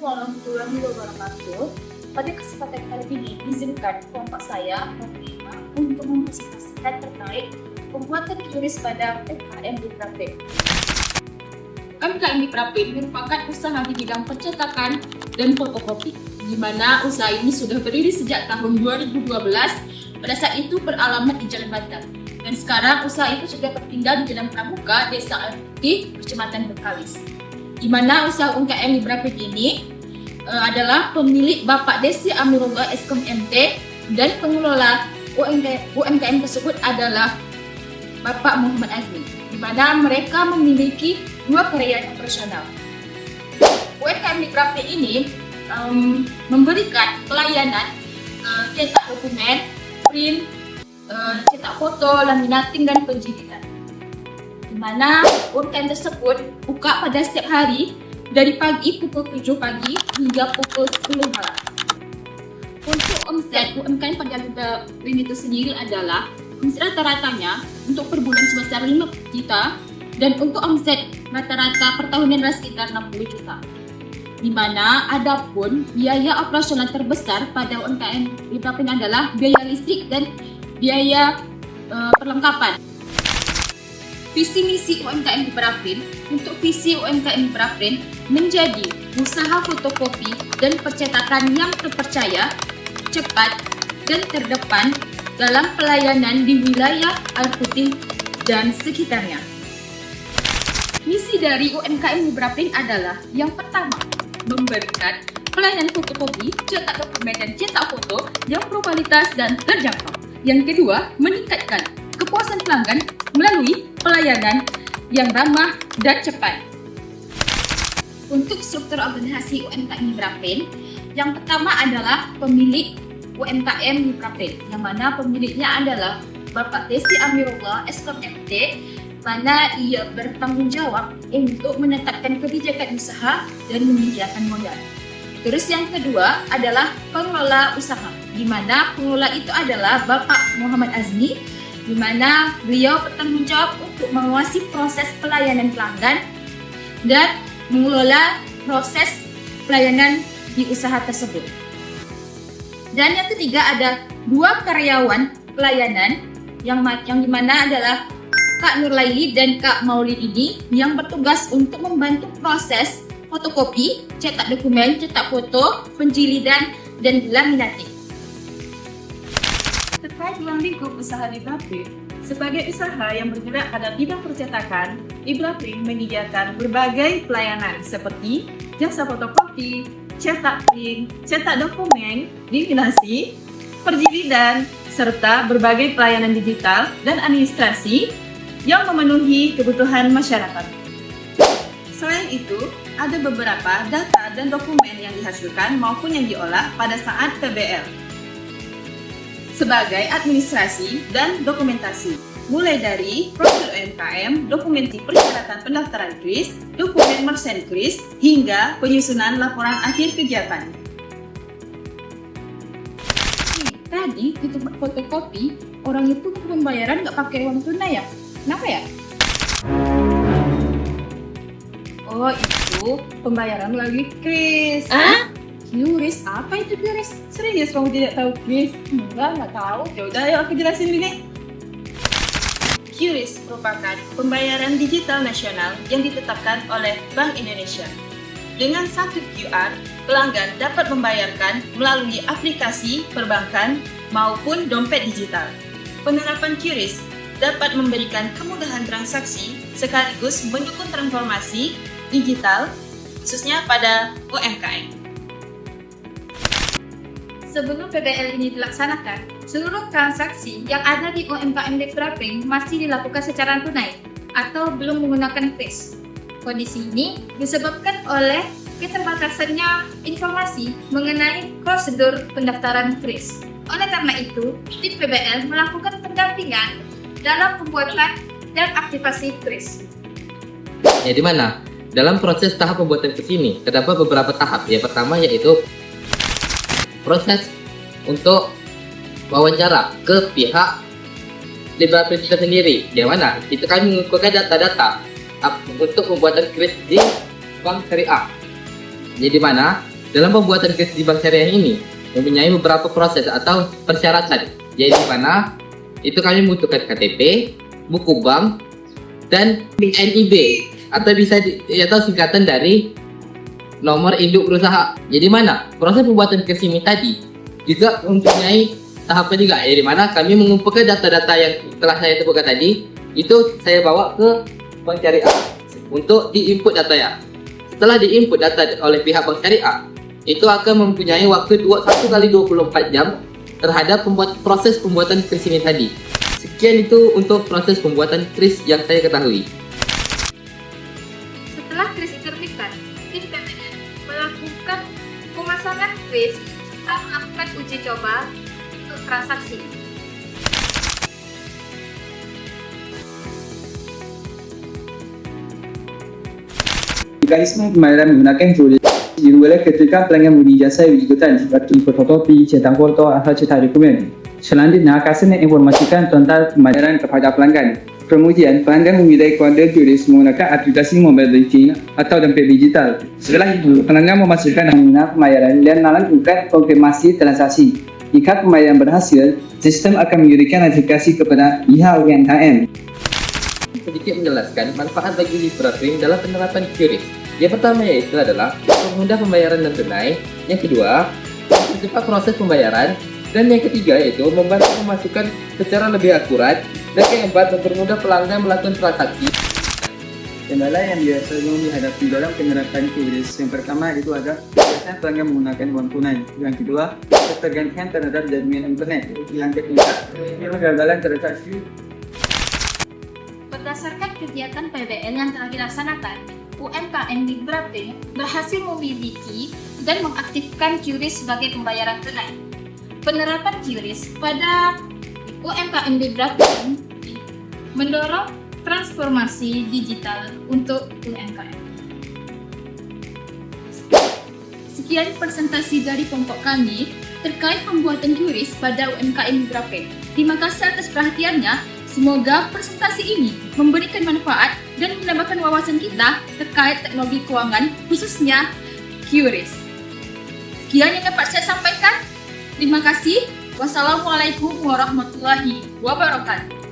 warahmatullahi wabarakatuh. Pada kesempatan kali ini, izinkan kelompok saya menerima untuk mempresentasikan terkait pembuatan QRIS pada UMKM di Prapin. UMKM di Prapin merupakan usaha di bidang percetakan dan fotokopi, di mana usaha ini sudah berdiri sejak tahun 2012. Pada saat itu beralamat di Jalan Banten. Dan sekarang usaha itu sudah berpindah di Jalan Pramuka, Desa Alputih, Kecamatan Bengkalis. Di mana usaha UMKM di Prapin ini adalah pemilik Bapak Desi Amirullah Eskom MT, dan pengelola UMKM tersebut adalah Bapak Muhammad Azmi, di mana mereka memiliki 2 karyawan operasional. UMKM di Prapin ini memberikan pelayanan cetak dokumen, print, cetak foto, laminating, dan penjilitan. Di mana UMKM tersebut buka pada setiap hari dari pagi pukul 7 pagi hingga pukul 10 malam. Untuk omset UMKM pada Prapin itu sendiri adalah omset rata-ratanya untuk per bulan sebesar 5 juta, dan untuk omset rata-rata per tahunnya adalah sekitar 60 juta. Di mana adapun biaya operasional terbesar pada UMKM di Prapin adalah biaya listrik dan biaya perlengkapan. Visi misi UMKM di Prapin. Untuk visi UMKM di Prapin menjadi usaha fotokopi dan percetakan yang terpercaya, cepat, dan terdepan dalam pelayanan di wilayah Alputih dan sekitarnya. Misi dari UMKM di Prapin adalah yang pertama, memberikan pelayanan fotokopi, cetak dokumen, dan cetak foto yang berkualitas dan terjangkau. Yang kedua, meningkatkan kepuasan pelanggan melalui pelayanan yang ramah dan cepat. Untuk struktur organisasi UMKM di Prapin, yang pertama adalah pemilik UMKM di Prapin, yang mana pemiliknya adalah Bapak Desi Amirullah Eskom MT, mana ia bertanggung jawab untuk menetapkan kebijakan usaha dan menyediakan modal. Terus yang kedua adalah pengelola usaha, di mana pengelola itu adalah Bapak Muhammad Azmi, di mana beliau bertanggung jawab untuk menguasai proses pelayanan pelanggan dan mengelola proses pelayanan di usaha tersebut. Dan yang ketiga ada 2 karyawan pelayanan yang dimana adalah Kak Nurlaili dan Kak Maulidini yang bertugas untuk membantu proses fotokopi, cetak dokumen, cetak foto, penjilitan, dan laminating. Terkait ruang lingkup usaha di Prapin, sebagai usaha yang bergerak pada bidang percetakan, Prapin menyediakan berbagai pelayanan seperti jasa fotokopi, cetak print, cetak dokumen, laminasi, penjilitan, serta berbagai pelayanan digital dan administrasi yang memenuhi kebutuhan masyarakat. Selain itu, ada beberapa data dan dokumen yang dihasilkan maupun yang diolah pada saat PBL sebagai administrasi dan dokumentasi, mulai dari profil UMKM, dokumentasi persyaratan pendaftaran QRIS, dokumen merchant QRIS, hingga penyusunan laporan akhir kegiatan. Tadi di tempat fotokopi, orang itu pembayaran nggak pakai uang tunai ya? Kenapa ya? Oh, itu pembayaran melalui QRIS. QRIS? Apa itu QRIS? Serius kamu tidak tahu QRIS? Nggak tahu. Ya udah, ayo aku jelasin ini. QRIS merupakan pembayaran digital nasional yang ditetapkan oleh Bank Indonesia. Dengan satu QR, pelanggan dapat membayarkan melalui aplikasi perbankan maupun dompet digital. Penerapan QRIS dapat memberikan kemudahan transaksi sekaligus mendukung transformasi digital khususnya pada UMKM. Sebelum PBL ini dilaksanakan, seluruh transaksi yang ada di UMKM di Prapin masih dilakukan secara tunai atau belum menggunakan QRIS. Kondisi ini disebabkan oleh keterbatasannya informasi mengenai prosedur pendaftaran QRIS. Oleh karena itu, tim PBL melakukan pendampingan dalam pembuatan dan aktivasi QRIS. Ya, di mana? Dalam proses tahap pembuatan QRIS ini terdapat beberapa tahap. Yang pertama yaitu proses untuk wawancara ke pihak Prapin itu sendiri, di mana itu kami mengumpulkan data-data untuk pembuatan QRIS di Bank Syariah. Jadi mana dalam pembuatan QRIS di bank syariah ini mempunyai beberapa proses atau persyaratan, yaitu di mana itu kami membutuhkan KTP, buku bank, dan NIB atau bisa atau singkatan dari nomor induk berusaha. Jadi mana proses pembuatan QRIS ini tadi juga mempunyai tahapan juga, ya di mana kami mengumpulkan data-data yang telah saya sebutkan tadi, itu saya bawa ke bank syariah untuk diinput datanya. Setelah diinput data oleh pihak bank syariah, itu akan mempunyai waktu 1 kali 24 jam terhadap proses pembuatan QRIS ini tadi. Sekian itu untuk proses pembuatan QRIS yang saya ketahui. Setelah QRIS diterbitkan, tim PPN melakukan pemasangan QRIS serta melakukan uji coba untuk transaksi. Mekanisme pembayaran menggunakan QRIS dimulai ketika pelanggan membeli jasa digital seperti fotokopi, cetak foto atau cetak dokumen. Selanjutnya, kasih informasikan tentang pembayaran kepada pelanggan. Kemudian, pelanggan memilih kode QRIS menggunakan aplikasi mobile banking atau dompet digital. Setelah itu, pelanggan memasukkan nominal pembayaran dan melakukan konfirmasi transaksi. Jika pembayaran berhasil, sistem akan mengirimkan notifikasi kepada pihak UMKM. Sedikit menjelaskan manfaat bagi LibraPrint dalam penerapan QRIS. Yang pertama yaitu adalah memudah pembayaran non tunai, yang kedua mempercepat proses pembayaran, dan yang ketiga yaitu membantu memasukkan secara lebih akurat, dan yang keempat mempermudah pelanggan melakukan transaksi. Kendala yang biasanya dihadapi dalam penerapan QRIS yang pertama itu ada biasanya pelanggan menggunakan uang tunai. Yang kedua, ketergantungan terhadap jaringan internet. Yang ketiga, kegagalan transaksi. Berdasarkan kegiatan PBL yang telah dilaksanakan, UMKM LibraPrint berhasil memiliki dan mengaktifkan QRIS sebagai pembayaran tunai. Penerapan QRIS pada UMKM LibraPrint mendorong transformasi digital untuk UMKM. Sekian presentasi dari kelompok kami terkait pembuatan QRIS pada UMKM LibraPrint. Terima kasih atas perhatiannya. Semoga presentasi ini memberikan manfaat dan menambahkan wawasan kita terkait teknologi keuangan, khususnya QRIS. Sekian yang dapat saya sampaikan. Terima kasih. Wassalamualaikum warahmatullahi wabarakatuh.